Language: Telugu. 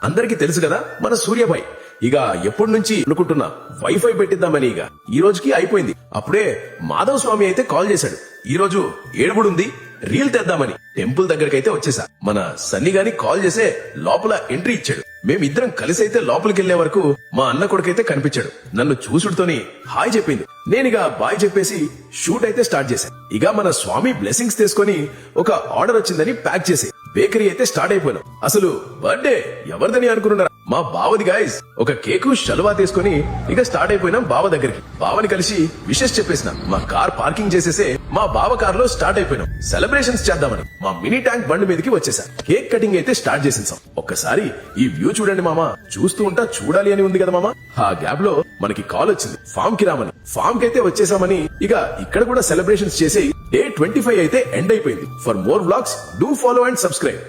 అందరికీ తెలుసు కదా మన సూర్యభాయ్. ఇక ఎప్పటి నుంచి అనుకుంటున్నా వైఫై పెట్టిద్దామని ఇక ఈ రోజుకి అయిపోయింది. అప్పుడే మాధవ్ స్వామి అయితే కాల్ చేశాడు. ఈ రోజు ఏడుబడుంది, రీల్ తెద్దామని టెంపుల్ దగ్గరికి అయితే వచ్చేసా. మన సన్నీ గాని కాల్ చేసే లోపల ఎంట్రీ ఇచ్చాడు. మేమిద్దరం కలిసి అయితే లోపలికి వెళ్లే వరకు మా అన్న కొడుకైతే కనిపించాడు. నన్ను చూసుడుతోని హాయ్ చెప్పింది. నేనిగా బాయ్ చెప్పేసి షూట్ అయితే స్టార్ట్ చేశాను. ఇక మన స్వామి బ్లెస్సింగ్స్ తీసుకొని ఒక ఆర్డర్ వచ్చిందని ప్యాక్ చేసి బేకరీ అయితే స్టార్ట్ అయిపోయినాం. అసలు బర్త్డే ఎవరిదని అనుకున్నారా? మా బావది గాయస్. ఒక కేకు షల్వా తీసుకుని ఇక స్టార్ట్ అయిపోయినాం బావ దగ్గరికి. బావని కలిసి విషెస్ చెప్పేసిన మా కార్ పార్కింగ్ చేసేసే మా బావ కార్ లో స్టార్ట్ అయిపోయినాం. సెలబ్రేషన్స్ చేద్దామని మా మినీ ట్యాంక్ బండి మీదకి వచ్చేసా. కేక్ కటింగ్ అయితే స్టార్ట్ చేసేసాం. ఒక్కసారి ఈ వ్యూ చూడండి మామ. చూస్తూ ఉంటా చూడాలి అని ఉంది కదా మామ. ఆ గ్యాప్ లో మనకి కాల్ వచ్చింది ఫామ్ కి రామని. ఫామ్ కి అయితే వచ్చేసామని ఇక ఇక్కడ కూడా సెలబ్రేషన్స్ చేసి డే 25 అయితే ఎండ్ అయిపోయింది. For more vlogs do follow and subscribe.